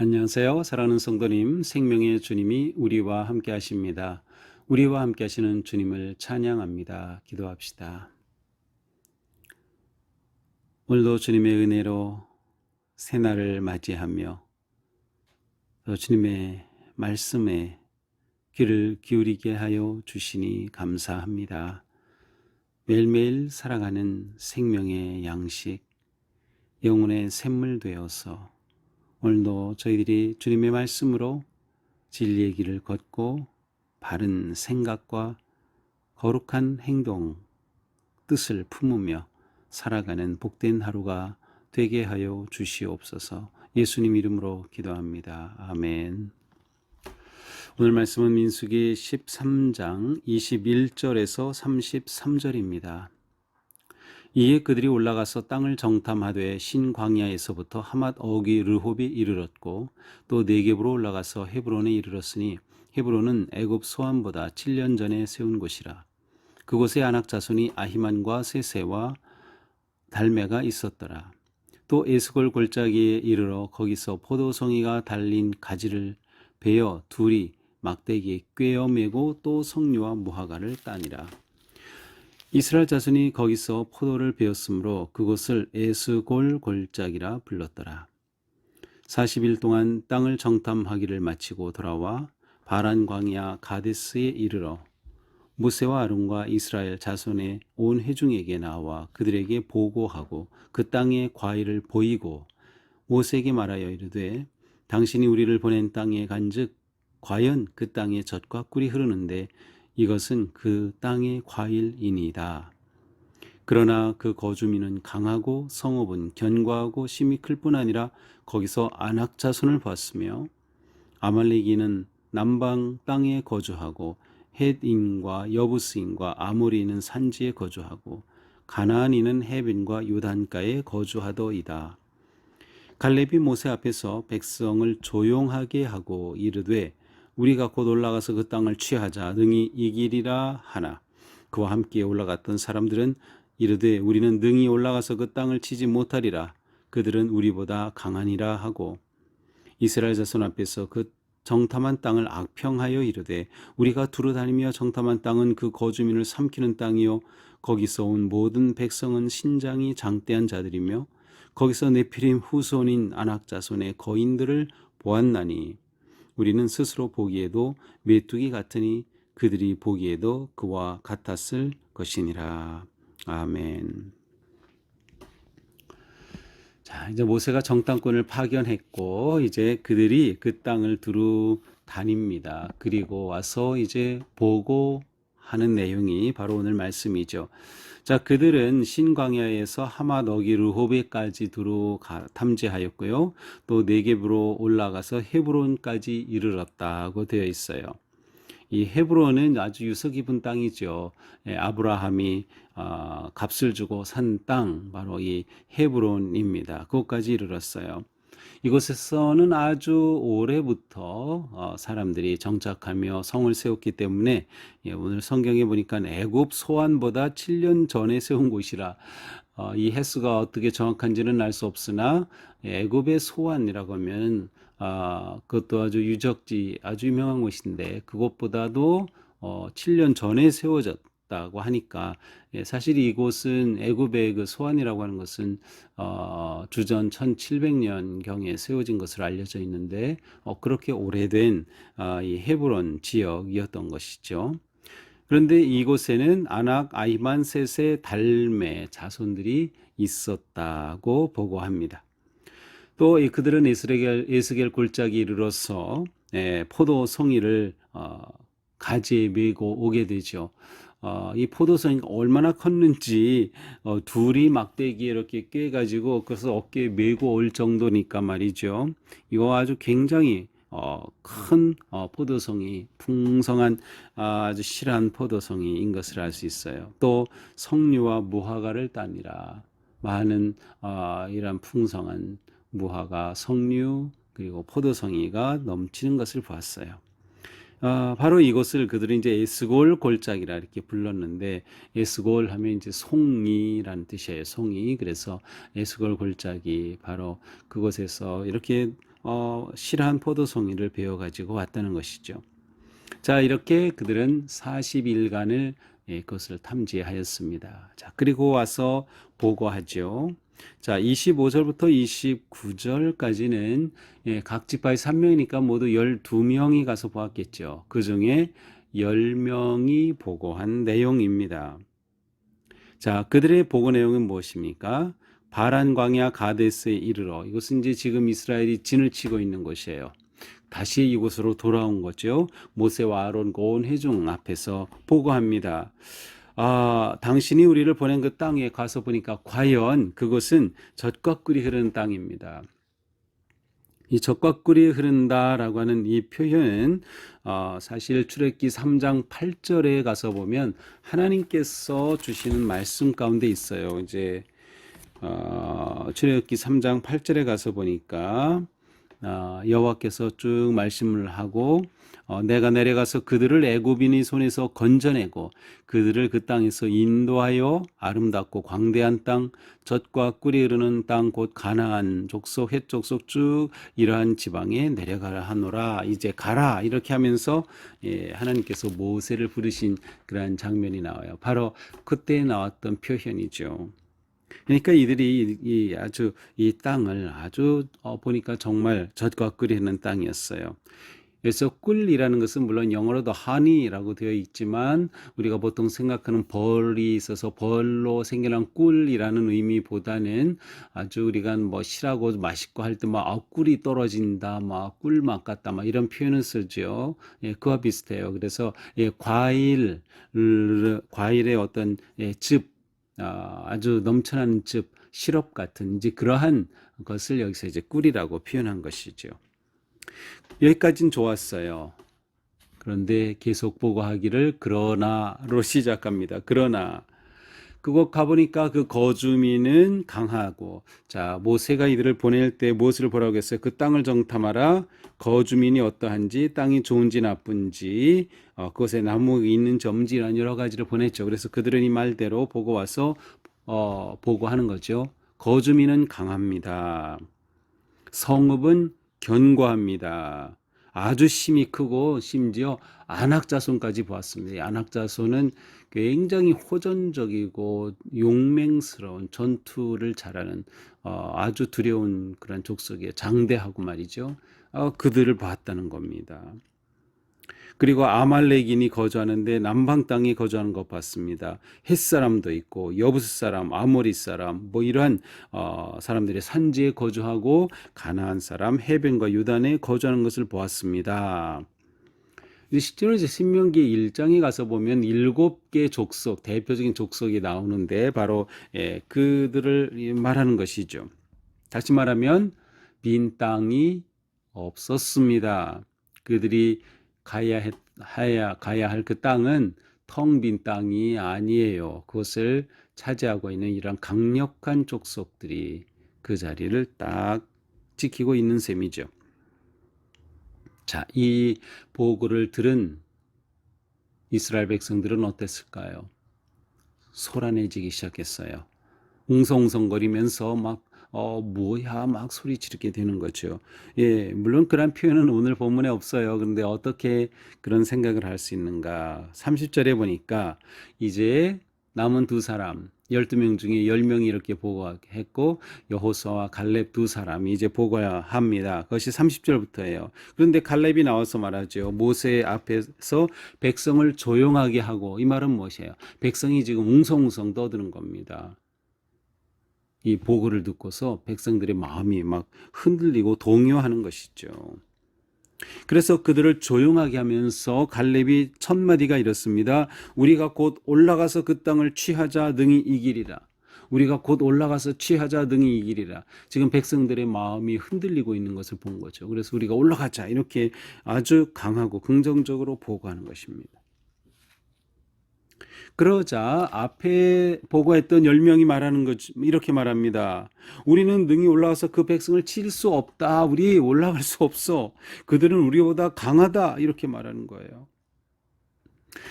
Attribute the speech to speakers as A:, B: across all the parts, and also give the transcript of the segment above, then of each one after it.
A: 안녕하세요. 사랑하는 성도님, 생명의 주님이 우리와 함께 하십니다. 우리와 함께 하시는 주님을 찬양합니다. 기도합시다. 오늘도 주님의 은혜로 새날을 맞이하며 또 주님의 말씀에 귀를 기울이게 하여 주시니 감사합니다. 매일매일 살아가는 생명의 양식, 영혼의 샘물 되어서 오늘도 저희들이 주님의 말씀으로 진리의 길을 걷고 바른 생각과 거룩한 행동, 뜻을 품으며 살아가는 복된 하루가 되게 하여 주시옵소서. 예수님 이름으로 기도합니다. 아멘. 오늘 말씀은 민수기 13장 21절에서 33절입니다. 이에 그들이 올라가서 땅을 정탐하되 신광야에서부터 하맛 어기 르홉에 이르렀고 또 네겝으로 올라가서 헤브론에 이르렀으니 헤브론은 애굽 소안보다 7년 전에 세운 곳이라. 그곳에 아낙 자손이 아히만과 세세와 달메가 있었더라. 또 에스골 골짜기에 이르러 거기서 포도송이가 달린 가지를 베어 둘이 막대기에 꿰어 매고 또 석류와 무화과를 따니라. 이스라엘 자손이 거기서 포도를 베었으므로 그곳을 에스골 골짜기라 불렀더라. 40일 동안 땅을 정탐하기를 마치고 돌아와 바란 광야 가데스에 이르러 모세와 아론과 이스라엘 자손의 온 회중에게 나와 그들에게 보고하고 그 땅의 과일을 보이고 모세에게 말하여 이르되 당신이 우리를 보낸 땅에 간즉 과연 그 땅에 젖과 꿀이 흐르는데 이것은 그 땅의 과일이니이다. 그러나 그 거주민은 강하고 성읍은 견고하고 심히 클 뿐 아니라 거기서 아낙 자손을 보았으며 아말렉인은 남방 땅에 거주하고 헷인과 여부스인과 아모리인은 산지에 거주하고 가나안인은 해변과 요단가에 거주하더이다. 갈렙이 모세 앞에서 백성을 조용하게 하고 이르되 우리가 곧 올라가서 그 땅을 취하자 능히 이기리라 하나 그와 함께 올라갔던 사람들은 이르되 우리는 능히 올라가서 그 땅을 치지 못하리라. 그들은 우리보다 강하니라 하고 이스라엘 자손 앞에서 그 정탐한 땅을 악평하여 이르되 우리가 두루 다니며 정탐한 땅은 그 거주민을 삼키는 땅이요 거기서 온 모든 백성은 신장이 장대한 자들이며 거기서 네피림 후손인 아낙 자손의 거인들을 보았나니 우리는 스스로 보기에도 메뚜기 같으니 그들이 보기에도 그와 같았을 것이니라. 아멘. 자, 이제 모세가 정탐꾼을 파견했고 이제 그들이 그 땅을 두루 다닙니다. 그리고 와서 이제 보고하는 내용이 바로 오늘 말씀이죠. 자, 그들은 신광야에서 하맛 어기 르호베까지 두루 탐지하였고요. 또 네겝으로 올라가서 헤브론까지 이르렀다고 되어 있어요. 이 헤브론은 아주 유서 깊은 땅이죠. 아브라함이 값을 주고 산 땅, 바로 이 헤브론입니다. 그것까지 이르렀어요. 이곳에서는 아주 오래부터 사람들이 정착하며 성을 세웠기 때문에 오늘 성경에 보니까 애굽 소안보다 7년 전에 세운 곳이라 이 횟수가 어떻게 정확한지는 알 수 없으나 애굽의 소안이라고 하면 그것도 아주 유적지 아주 유명한 곳인데 그것보다도 7년 전에 세워졌다고 하니까 사실 이곳은 애굽의 그 소안이라고 하는 것은 주전 1700년 경에 세워진 것으로 알려져 있는데 그렇게 오래된 이 헤브론 지역이었던 것이죠. 그런데 이곳에는 아낙, 아히만, 셋의 달메 자손들이 있었다고 보고합니다. 또 그들은 에스겔 골짜기 이르러서 포도 송이를 가지에 메고 오게 되죠. 이 포도송이 얼마나 컸는지 둘이 막대기에 이렇게 꿰가지고 그래서 어깨에 메고 올 정도니까 말이죠. 이거 아주 굉장히 큰 포도송이, 풍성한 아주 실한 포도송이인 것을 알 수 있어요. 또 석류와 무화과를 따니라. 많은 이런 풍성한 무화과, 석류 그리고 포도송이가 넘치는 것을 보았어요. 바로 이곳을 그들은 이제 에스골 골짜기라 이렇게 불렀는데 에스골 하면 이제 송이라는 뜻이에요. 송이. 그래서 에스골 골짜기 바로 그곳에서 이렇게 실한 포도송이를 베어가지고 왔다는 것이죠. 자, 이렇게 그들은 40일간을 그것을 탐지하였습니다. 자, 그리고 와서 보고하죠. 자, 25절부터 29절까지는 각 지파의 3명이니까 모두 12명이 가서 보았겠죠. 그 중에 10명이 보고한 내용입니다. 자, 그들의 보고 내용은 무엇입니까? 바란 광야 가데스에 이르러, 이것은 이제 지금 이스라엘이 진을 치고 있는 곳이에요. 다시 이곳으로 돌아온 거죠. 모세와 아론 온 회중 앞에서 보고합니다. 당신이 우리를 보낸 그 땅에 가서 보니까 과연 그것은 젖과 꿀이 흐르는 땅입니다. 이 젖과 꿀이 흐른다라고 하는 이 표현은 사실 출애굽기 3장 8절에 가서 보면 하나님께서 주시는 말씀 가운데 있어요. 이제 출애굽기 3장 8절에 가서 보니까 여호와께서 쭉 말씀을 하고 내가 내려가서 그들을 애굽인의 손에서 건져내고 그들을 그 땅에서 인도하여 아름답고 광대한 땅 젖과 꿀이 흐르는 땅 곧 가나안 족속 헷 족속 쭉 이러한 지방에 내려가라 하노라. 이제 가라 이렇게 하면서 하나님께서 모세를 부르신 그러한 장면이 나와요. 바로 그때 나왔던 표현이죠. 그러니까 이들이 아주 이 땅을 아주 보니까 정말 젖과 꿀이 흐르는 땅이었어요. 그래서 꿀이라는 것은 물론 영어로도 honey라고 되어 있지만 우리가 보통 생각하는 벌이 있어서 벌로 생겨난 꿀이라는 의미보다는 아주 우리가 뭐 실하고 맛있고 할 때 막 꿀이 떨어진다, 막 꿀맛 같다, 막 이런 표현을 쓰죠. 그와 비슷해요. 그래서 과일의 어떤 즙, 아주 넘쳐나는 즙, 시럽 같은 이제 그러한 것을 여기서 이제 꿀이라고 표현한 것이죠. 여기까지는 좋았어요. 그런데 계속 보고하기를 그러나로 시작합니다. 그러나 그곳 가보니까 그 거주민은 강하고, 자, 모세가 이들을 보낼 때 무엇을 보라고 했어요? 그 땅을 정탐하라. 거주민이 어떠한지, 땅이 좋은지 나쁜지, 그것에 나무가 있는지 없는지 이런 여러 가지를 보냈죠. 그래서 그들은 이 말대로 보고 와서 보고하는 거죠. 거주민은 강합니다. 성읍은 견고합니다. 아주 힘이 크고 심지어 안악자손까지 보았습니다. 안악자손은 굉장히 호전적이고 용맹스러운 전투를 잘하는 아주 두려운 그런 족속이에요. 장대하고 말이죠. 그들을 봤다는 겁니다. 그리고 아말렉인이 거주하는데 남방 땅에 거주하는 것 봤습니다. 헷사람도 있고 여부스 사람, 아모리 사람 뭐 이러한 사람들이 산지에 거주하고 가나안 사람, 해변과 유단에 거주하는 것을 보았습니다. 실제로 이제 신명기 1장에 가서 보면 7개 족속, 대표적인 족속이 나오는데 바로 그들을 말하는 것이죠. 다시 말하면 빈 땅이 없었습니다. 그들이 가야 할 그 땅은 텅 빈 땅이 아니에요. 그것을 차지하고 있는 이런 강력한 족속들이 그 자리를 딱 지키고 있는 셈이죠. 자, 이 보고를 들은 이스라엘 백성들은 어땠을까요? 소란해지기 시작했어요. 웅성웅성거리면서 막 뭐야 막 소리 지르게 되는 거죠. 물론 그런 표현은 오늘 본문에 없어요. 그런데 어떻게 그런 생각을 할 수 있는가? 30절에 보니까 이제 남은 두 사람 12명 중에 10명이 이렇게 보고했고 여호수아와 갈렙 두 사람이 이제 보고합니다. 그것이 30절부터예요. 그런데 갈렙이 나와서 말하죠. 모세 앞에서 백성을 조용하게 하고, 이 말은 무엇이에요? 백성이 지금 웅성웅성 떠드는 겁니다. 이 보고를 듣고서 백성들의 마음이 막 흔들리고 동요하는 것이죠. 그래서 그들을 조용하게 하면서 갈렙이 첫 마디가 이렇습니다. 우리가 곧 올라가서 그 땅을 취하자 능히 이기리라. 우리가 곧 올라가서 취하자 능히 이기리라. 지금 백성들의 마음이 흔들리고 있는 것을 본 거죠. 그래서 우리가 올라가자 이렇게 아주 강하고 긍정적으로 보고하는 것입니다. 그러자 앞에 보고했던 10명이 말하는 것 이렇게 말합니다. 우리는 능히 올라가서 그 백성을 칠 수 없다. 우리 올라갈 수 없어. 그들은 우리보다 강하다. 이렇게 말하는 거예요.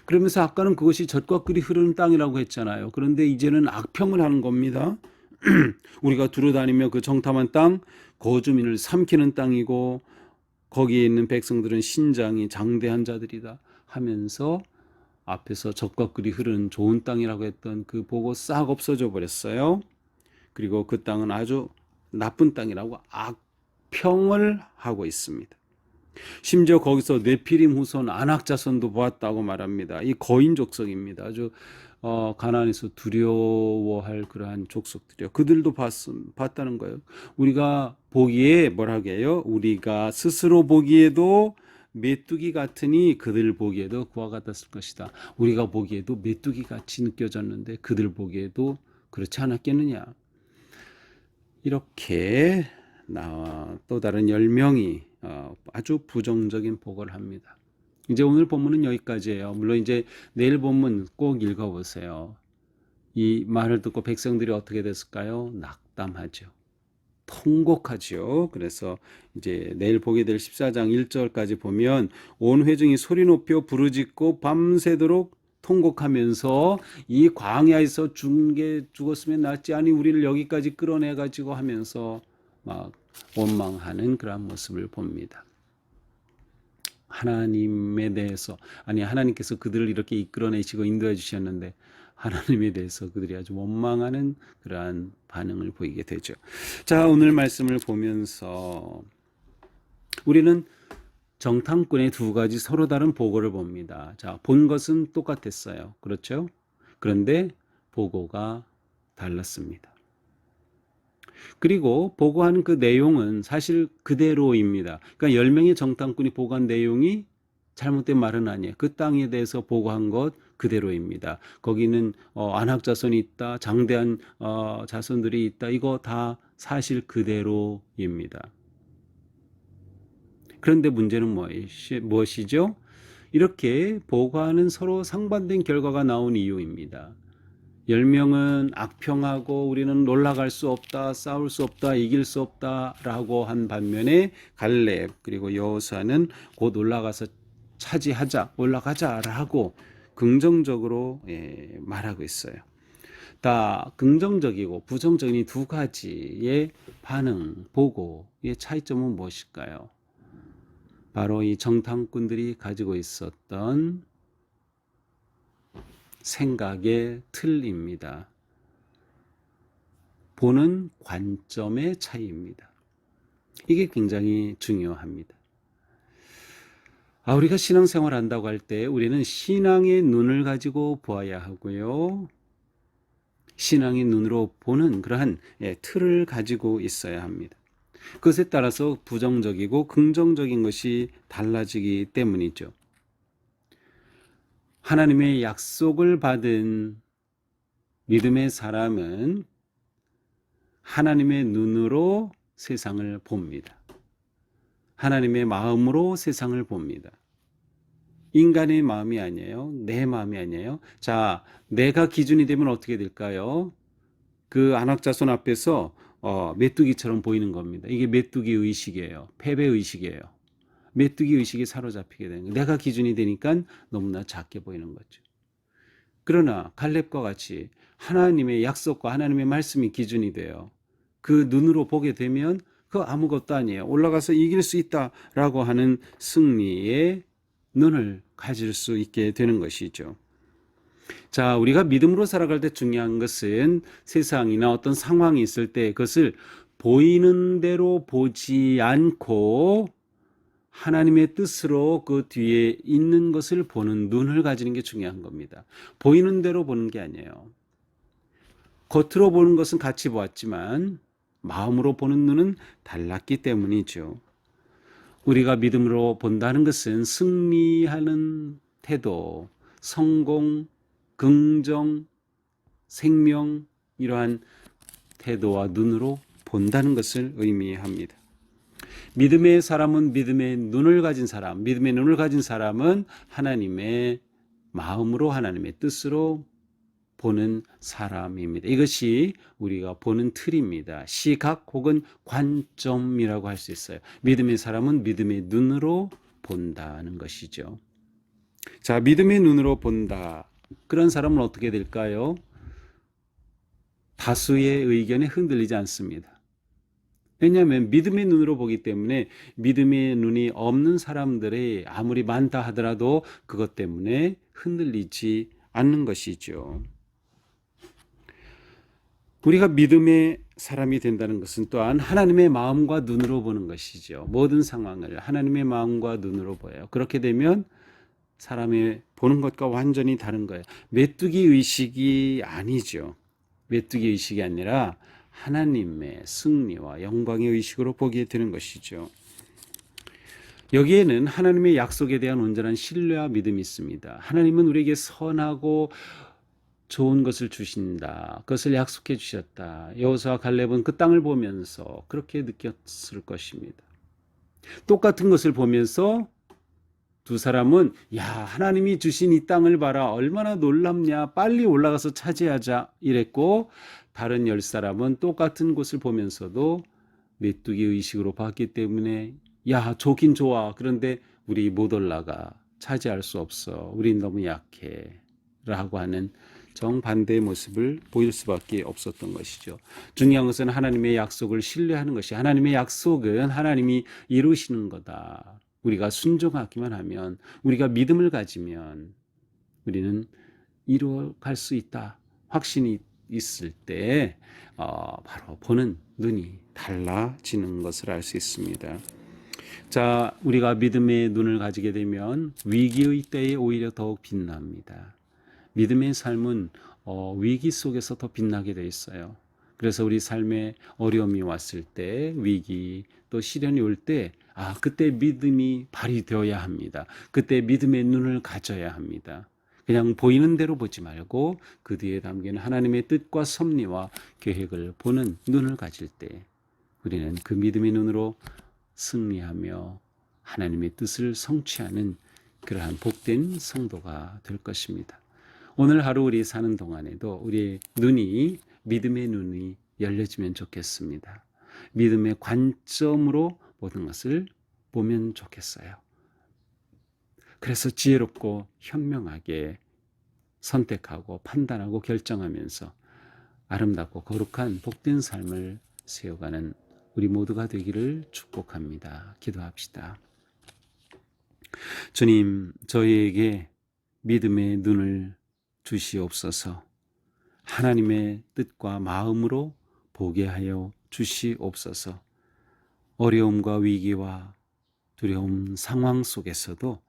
A: 그러면서 아까는 그것이 젖과 꿀이 흐르는 땅이라고 했잖아요. 그런데 이제는 악평을 하는 겁니다. 우리가 두루 다니며 그 정탐한 땅 거주민을 삼키는 땅이고 거기에 있는 백성들은 신장이 장대한 자들이다 하면서 앞에서 젖과 꿀이 흐르는 좋은 땅이라고 했던 그 보고 싹 없어져 버렸어요. 그리고 그 땅은 아주 나쁜 땅이라고 악평을 하고 있습니다. 심지어 거기서 네피림 후손 아낙 자손도 보았다고 말합니다. 이 거인 족속입니다. 아주 가나안에서 두려워할 그러한 족속들이요. 그들도 봤다는 거예요. 우리가 보기에 뭐라고 해요? 우리가 스스로 보기에도 메뚜기 같으니 그들 보기에도 그와 같았을 것이다. 우리가 보기에도 메뚜기 같이 느껴졌는데 그들 보기에도 그렇지 않았겠느냐. 이렇게 또 다른 10명이 아주 부정적인 보고를 합니다. 이제 오늘 본문은 여기까지예요. 물론 이제 내일 본문 꼭 읽어보세요. 이 말을 듣고 백성들이 어떻게 됐을까요? 낙담하죠. 통곡하죠. 그래서 이제 내일 보게 될 14장 1절까지 보면 온 회중이 소리 높여 부르짖고 밤새도록 통곡하면서 이 광야에서 죽었으면 낫지 아니 우리를 여기까지 끌어내 가지고 하면서 막 원망하는 그런 모습을 봅니다. 하나님에 대해서 하나님께서 그들을 이렇게 이끌어내시고 인도해 주셨는데 하나님에 대해서 그들이 아주 원망하는 그러한 반응을 보이게 되죠. 자, 오늘 말씀을 보면서 우리는 정탐꾼의 두 가지 서로 다른 보고를 봅니다. 자, 본 것은 똑같았어요. 그렇죠? 그런데 보고가 달랐습니다. 그리고 보고한 그 내용은 사실 그대로입니다. 그러니까 10명의 정탐꾼이 보고한 내용이 잘못된 말은 아니에요. 그 땅에 대해서 보고한 것 그대로입니다. 거기는 안악 자손이 있다, 장대한 자손들이 있다. 이거 다 사실 그대로입니다. 그런데 문제는 무엇이죠? 이렇게 보고하는 서로 상반된 결과가 나온 이유입니다. 10명은 악평하고 우리는 올라갈 수 없다, 싸울 수 없다, 이길 수 없다라고 한 반면에 갈렙 그리고 여호수아는 곧 올라가서 차지하자, 올라가자라고 긍정적으로 말하고 있어요. 다 긍정적이고 부정적인 이 두 가지의 반응, 보고의 차이점은 무엇일까요? 바로 이 정탐꾼들이 가지고 있었던 생각의 틀입니다. 보는 관점의 차이입니다. 이게 굉장히 중요합니다. 우리가 신앙생활 한다고 할 때 우리는 신앙의 눈을 가지고 보아야 하고요. 신앙의 눈으로 보는 그러한 틀을 가지고 있어야 합니다. 그것에 따라서 부정적이고 긍정적인 것이 달라지기 때문이죠. 하나님의 약속을 받은 믿음의 사람은 하나님의 눈으로 세상을 봅니다. 하나님의 마음으로 세상을 봅니다. 인간의 마음이 아니에요. 내 마음이 아니에요. 자, 내가 기준이 되면 어떻게 될까요? 그 안악자손 앞에서 메뚜기처럼 보이는 겁니다. 이게 메뚜기 의식이에요. 패배 의식이에요. 메뚜기 의식에 사로잡히게 되는 거예요. 내가 기준이 되니까 너무나 작게 보이는 거죠. 그러나 갈렙과 같이 하나님의 약속과 하나님의 말씀이 기준이 돼요. 그 눈으로 보게 되면 그거 아무것도 아니에요. 올라가서 이길 수 있다라고 하는 승리의 눈을 가질 수 있게 되는 것이죠. 자, 우리가 믿음으로 살아갈 때 중요한 것은 세상이나 어떤 상황이 있을 때 그것을 보이는 대로 보지 않고 하나님의 뜻으로 그 뒤에 있는 것을 보는 눈을 가지는 게 중요한 겁니다. 보이는 대로 보는 게 아니에요. 겉으로 보는 것은 같이 보았지만 마음으로 보는 눈은 달랐기 때문이죠. 우리가 믿음으로 본다는 것은 승리하는 태도, 성공, 긍정, 생명 이러한 태도와 눈으로 본다는 것을 의미합니다. 믿음의 사람은 믿음의 눈을 가진 사람, 믿음의 눈을 가진 사람은 하나님의 마음으로 하나님의 뜻으로 보는 사람입니다. 이것이 우리가 보는 틀입니다. 시각 혹은 관점이라고 할 수 있어요. 믿음의 사람은 믿음의 눈으로 본다는 것이죠. 자, 믿음의 눈으로 본다. 그런 사람은 어떻게 될까요? 다수의 의견에 흔들리지 않습니다. 왜냐하면 믿음의 눈으로 보기 때문에 믿음의 눈이 없는 사람들이 아무리 많다 하더라도 그것 때문에 흔들리지 않는 것이죠. 우리가 믿음의 사람이 된다는 것은 또한 하나님의 마음과 눈으로 보는 것이죠. 모든 상황을 하나님의 마음과 눈으로 보여요. 그렇게 되면 사람의 보는 것과 완전히 다른 거예요. 메뚜기 의식이 아니죠. 메뚜기 의식이 아니라 하나님의 승리와 영광의 의식으로 보게 되는 것이죠. 여기에는 하나님의 약속에 대한 온전한 신뢰와 믿음이 있습니다. 하나님은 우리에게 선하고 좋은 것을 주신다. 그것을 약속해 주셨다. 여호수아와 갈렙은 그 땅을 보면서 그렇게 느꼈을 것입니다. 똑같은 것을 보면서 두 사람은 야, 하나님이 주신 이 땅을 봐라. 얼마나 놀랍냐. 빨리 올라가서 차지하자. 이랬고 다른 10사람은 똑같은 곳을 보면서도 메뚜기 의식으로 봤기 때문에 야, 좋긴 좋아. 그런데 우리 못 올라가. 차지할 수 없어. 우린 너무 약해. 라고 하는 정반대의 모습을 보일 수밖에 없었던 것이죠. 중요한 것은 하나님의 약속을 신뢰하는 것이, 하나님의 약속은 하나님이 이루시는 거다. 우리가 순종하기만 하면, 우리가 믿음을 가지면 우리는 이루어갈 수 있다. 확신이 있을 때 바로 보는 눈이 달라지는 것을 알 수 있습니다. 자, 우리가 믿음의 눈을 가지게 되면 위기의 때에 오히려 더욱 빛납니다. 믿음의 삶은 위기 속에서 더 빛나게 돼 있어요. 그래서 우리 삶에 어려움이 왔을 때, 위기 또 시련이 올 때, 그때 믿음이 발휘되어야 합니다. 그때 믿음의 눈을 가져야 합니다. 그냥 보이는 대로 보지 말고 그 뒤에 담긴 하나님의 뜻과 섭리와 계획을 보는 눈을 가질 때 우리는 그 믿음의 눈으로 승리하며 하나님의 뜻을 성취하는 그러한 복된 성도가 될 것입니다. 오늘 하루 우리 사는 동안에도 우리의 눈이, 믿음의 눈이 열려지면 좋겠습니다. 믿음의 관점으로 모든 것을 보면 좋겠어요. 그래서 지혜롭고 현명하게 선택하고 판단하고 결정하면서 아름답고 거룩한 복된 삶을 세워가는 우리 모두가 되기를 축복합니다. 기도합시다. 주님, 저희에게 믿음의 눈을 주시옵소서. 하나님의 뜻과 마음으로 보게 하여 주시옵소서. 어려움과 위기와 두려움 상황 속에서도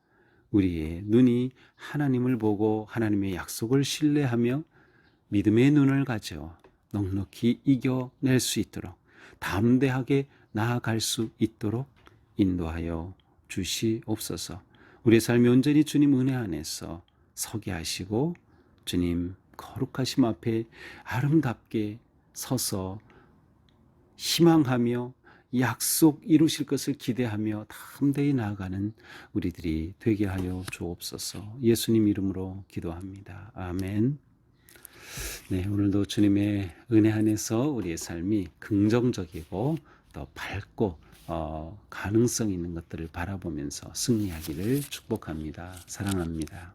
A: 우리의 눈이 하나님을 보고 하나님의 약속을 신뢰하며 믿음의 눈을 가져 넉넉히 이겨낼 수 있도록, 담대하게 나아갈 수 있도록 인도하여 주시옵소서. 우리의 삶이 온전히 주님 은혜 안에서 서게 하시고 주님 거룩하심 앞에 아름답게 서서 희망하며 약속 이루실 것을 기대하며 담대히 나아가는 우리들이 되게 하여 주옵소서. 예수님 이름으로 기도합니다. 아멘. 네, 오늘도 주님의 은혜 안에서 우리의 삶이 긍정적이고 더 밝고 가능성 있는 것들을 바라보면서 승리하기를 축복합니다. 사랑합니다.